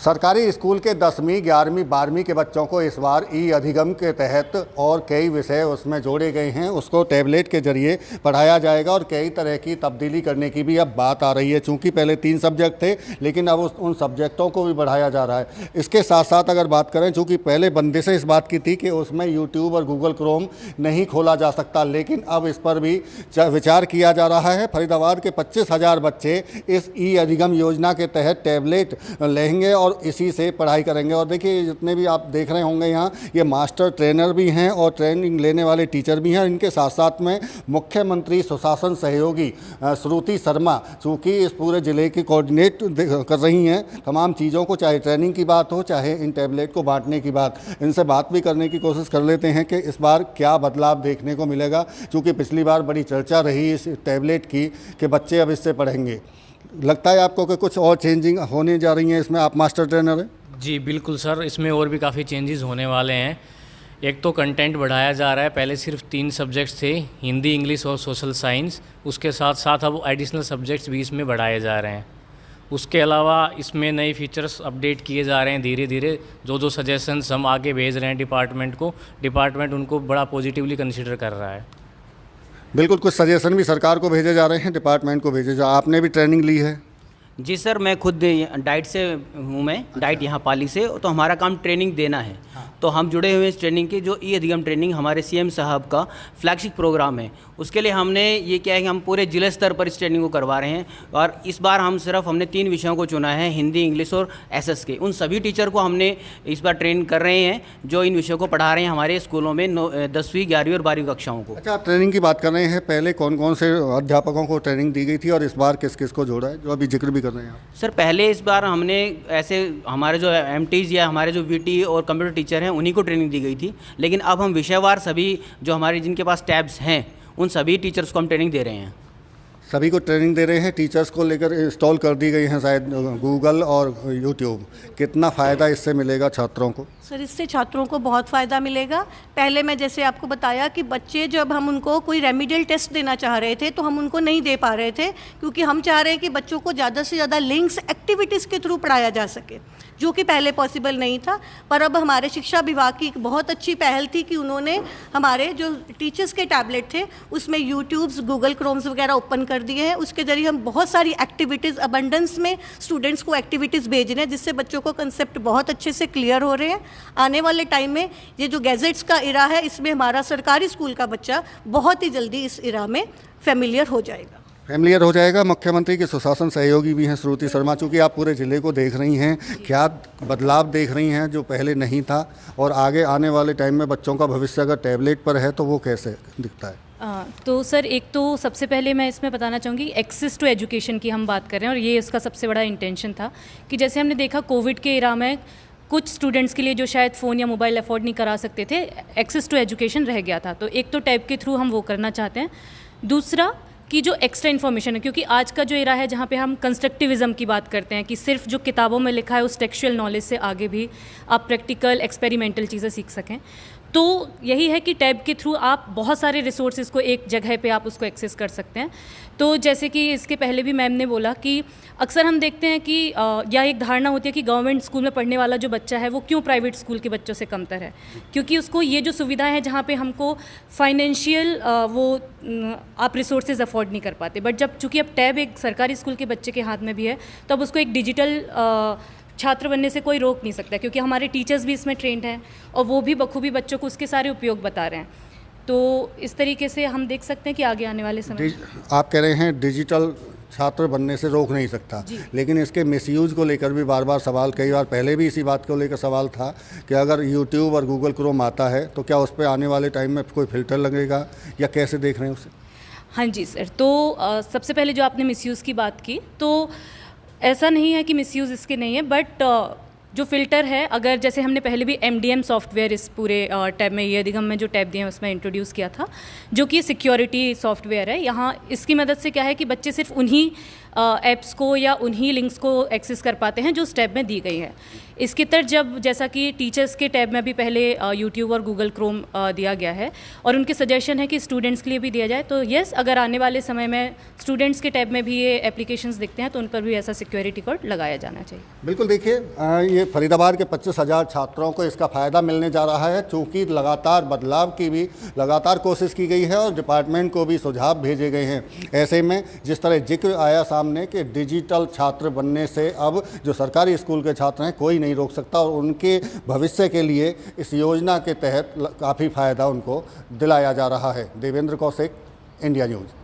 सरकारी स्कूल के 10वीं, 11वीं, 12वीं के बच्चों को इस बार ई अधिगम के तहत और कई विषय उसमें जोड़े गए हैं। उसको टैबलेट के जरिए पढ़ाया जाएगा और कई तरह की तब्दीली करने की भी अब बात आ रही है। चूँकि पहले 3 सब्जेक्ट थे, लेकिन अब उन सब्जेक्टों को भी बढ़ाया जा रहा है। इसके साथ साथ अगर बात करें, चूँकि पहले बंदिशें इस बात की थी कि उसमें यूट्यूब और गूगल क्रोम नहीं खोला जा सकता, लेकिन अब इस पर भी विचार किया जा रहा है। फरीदाबाद के 25,000 बच्चे इस ई अधिगम योजना के तहत टैबलेट लेंगे और इसी से पढ़ाई करेंगे। और देखिए, जितने भी आप देख रहे होंगे यहाँ, ये मास्टर ट्रेनर भी हैं और ट्रेनिंग लेने वाले टीचर भी हैं। इनके साथ साथ में मुख्यमंत्री सुशासन सहयोगी श्रुति शर्मा, चूँकि इस पूरे ज़िले की कोऑर्डिनेट कर रही हैं तमाम चीज़ों को, चाहे ट्रेनिंग की बात हो, चाहे इन टैबलेट को बांटने की बात। इनसे बात भी करने की कोशिश कर लेते हैं कि इस बार क्या बदलाव देखने को मिलेगा, चूँकि पिछली बार बड़ी चर्चा रही इस टैबलेट की कि बच्चे अब इससे पढ़ेंगे। लगता है आपको कि कुछ और चेंजिंग होने जा रही हैं इसमें? आप मास्टर ट्रेनर हैं। जी बिल्कुल सर, इसमें और भी काफ़ी चेंजेस होने वाले हैं। एक तो कंटेंट बढ़ाया जा रहा है। पहले सिर्फ 3 सब्जेक्ट्स थे, हिंदी, इंग्लिश और सोशल साइंस। उसके साथ साथ अब एडिशनल सब्जेक्ट्स भी इसमें बढ़ाए जा रहे हैं। उसके अलावा इसमें नए फीचर्स अपडेट किए जा रहे हैं धीरे धीरे। जो सजेशंस हम आगे भेज रहे हैं डिपार्टमेंट को, डिपार्टमेंट उनको बड़ा पॉजिटिवली कंसिडर कर रहा है। बिल्कुल, कुछ सजेशन भी सरकार को भेजे जा रहे हैं, डिपार्टमेंट को भेजे जा। आपने भी ट्रेनिंग ली है? जी सर, मैं खुद डाइट से हूँ। मैं डाइट यहाँ पाली से, तो हमारा काम ट्रेनिंग देना है। तो हम जुड़े हुए इस ट्रेनिंग के, जो ई अधिगम ट्रेनिंग हमारे सीएम साहब का फ्लैगशिप प्रोग्राम है। उसके लिए हमने ये क्या है कि हम पूरे जिले स्तर पर इस ट्रेनिंग को करवा रहे हैं। और इस बार हमने 3 विषयों को चुना है, हिंदी, इंग्लिश और एसएस के। उन सभी टीचर को हमने इस बार ट्रेन कर रहे हैं जो इन विषयों को पढ़ा रहे हैं हमारे स्कूलों में 10वीं, 11वीं और 12वीं कक्षाओं को। अच्छा, आप ट्रेनिंग की बात कर रहे हैं, पहले कौन कौन से अध्यापकों को ट्रेनिंग दी गई थी और इस बार किस किस को जोड़ा है, जो अभी जिक्र भी कर रहे हैं आप? सर, पहले इस बार हमने ऐसे हमारे जो एमटीज़ या हमारे जो वीटी और कंप्यूटर टीचर हैं उन्हीं को ट्रेनिंग दी गई थी। लेकिन अब हम विषयवार सभी जो हमारे जिनके पास टैब्स हैं उन सभी टीचर्स को हम ट्रेनिंग दे रहे हैं। सभी को ट्रेनिंग दे रहे हैं। टीचर्स को लेकर इंस्टॉल कर दी गई हैं शायद गूगल और यूट्यूब। कितना फ़ायदा इससे मिलेगा छात्रों को? सर, इससे छात्रों को बहुत फ़ायदा मिलेगा। पहले मैं जैसे आपको बताया कि बच्चे, जब हम उनको कोई रेमिडियल टेस्ट देना चाह रहे थे तो हम उनको नहीं दे पा रहे थे, क्योंकि हम चाह रहे हैं कि बच्चों को ज़्यादा से ज़्यादा लिंक्स एक्टिविटीज़ के थ्रू पढ़ाया जा सके, जो कि पहले पॉसिबल नहीं था। पर अब हमारे शिक्षा विभाग की एक बहुत अच्छी पहल थी कि उन्होंने हमारे जो टीचर्स के टैबलेट थे उसमें यूट्यूब्स, गूगल क्रोम्स वगैरह ओपन कर दिए हैं। उसके ज़रिए हम बहुत सारी एक्टिविटीज़, अबंडेंस में स्टूडेंट्स को एक्टिविटीज़ भेज रहे हैं, जिससे बच्चों को कंसेप्ट बहुत अच्छे से क्लियर हो रहे हैं। आने वाले टाइम में ये जो गैजेट्स का इरा है, इसमें हमारा सरकारी स्कूल का बच्चा बहुत ही जल्दी इस इरा में फेमिलियर हो जाएगा। मुख्यमंत्री के सुशासन सहयोगी भी हैं श्रुति शर्मा। चूँकि आप पूरे ज़िले को देख रही हैं, क्या बदलाव देख रही हैं जो पहले नहीं था, और आगे आने वाले टाइम में बच्चों का भविष्य अगर टैबलेट पर है तो वो कैसे दिखता है? तो सर, एक तो सबसे पहले मैं इसमें बताना चाहूँगी, एक्सेस टू एजुकेशन की हम बात कर रहे हैं, और ये इसका सबसे बड़ा इंटेंशन था कि जैसे हमने देखा कोविड के इरा में कुछ स्टूडेंट्स के लिए जो शायद फ़ोन या मोबाइल अफोर्ड नहीं करा सकते थे, एक्सेस टू एजुकेशन रह गया था। तो एक तो टैब के थ्रू हम वो करना चाहते हैं। दूसरा कि जो एक्स्ट्रा इन्फॉर्मेशन है, क्योंकि आज का जो एरा है जहाँ पे हम कंस्ट्रक्टिविज़म की बात करते हैं कि सिर्फ जो किताबों में लिखा है उस टेक्सचुअल नॉलेज से आगे भी आप प्रैक्टिकल, एक्सपेरिमेंटल चीज़ें सीख सकें। तो यही है कि टैब के थ्रू आप बहुत सारे रिसोर्सेज को एक जगह पे आप उसको एक्सेस कर सकते हैं। तो जैसे कि इसके पहले भी मैम ने बोला कि अक्सर हम देखते हैं कि या एक धारणा होती है कि गवर्नमेंट स्कूल में पढ़ने वाला जो बच्चा है वो क्यों प्राइवेट स्कूल के बच्चों से कमतर है, क्योंकि उसको ये जो सुविधाएं हैं जहाँ पे हमको फाइनेंशियल आप रिसोर्सेज अफोर्ड नहीं कर पाते। बट जब चूँकि अब टैब एक सरकारी स्कूल के बच्चे के हाथ में भी है, तो अब उसको एक डिजिटल छात्र बनने से कोई रोक नहीं सकता, क्योंकि हमारे टीचर्स भी इसमें ट्रेंड हैं और वो भी बखूबी बच्चों को उसके सारे उपयोग बता रहे हैं। तो इस तरीके से हम देख सकते हैं कि आगे आने वाले समय आप कह रहे हैं डिजिटल छात्र बनने से रोक नहीं सकता, लेकिन इसके मिसयूज़ को लेकर भी बार बार सवाल, कई बार पहले भी इसी बात को लेकर सवाल था कि अगर यूट्यूब और गूगल क्रोम आता है तो क्या उस पर आने वाले टाइम में कोई फ़िल्टर लगेगा, या कैसे देख रहे हैं उसे? हाँ जी सर, तो सबसे पहले जो आपने मिसयूज़ की बात की, तो ऐसा नहीं है कि मिसयूज़ इसके नहीं है, बट जो फ़िल्टर है, अगर जैसे हमने पहले भी MDM सॉफ्टवेयर इस पूरे टैब में, ये अधिगम में जो टैब दिए हैं उसमें इंट्रोड्यूस किया था, जो कि सिक्योरिटी सॉफ्टवेयर है। यहाँ इसकी मदद से क्या है कि बच्चे सिर्फ उन्हीं ऐप्स को या उन्हीं लिंक्स को एक्सेस कर पाते हैं जो उस टैब में दी गई है। इसके तहत जब जैसा कि टीचर्स के टैब में भी पहले यूट्यूब और गूगल क्रोम दिया गया है और उनके सजेशन है कि स्टूडेंट्स के लिए भी दिया जाए, तो यस, अगर आने वाले समय में स्टूडेंट्स के टैब में भी ये एप्लीकेशंस दिखते हैं तो उन पर भी ऐसा सिक्योरिटी कोड लगाया जाना चाहिए। बिल्कुल, देखिए ये फरीदाबाद के 25,000 छात्रों को इसका फ़ायदा मिलने जा रहा है, चूँकि लगातार बदलाव की भी लगातार कोशिश की गई है और डिपार्टमेंट को भी सुझाव भेजे गए हैं। ऐसे में जिस तरह जिक्र आया सामने कि डिजिटल छात्र बनने से अब जो सरकारी स्कूल के छात्र हैं कोई नहीं रोक सकता और उनके भविष्य के लिए इस योजना के तहत काफ़ी फ़ायदा उनको दिलाया जा रहा है। Devendra Kaushik, India news.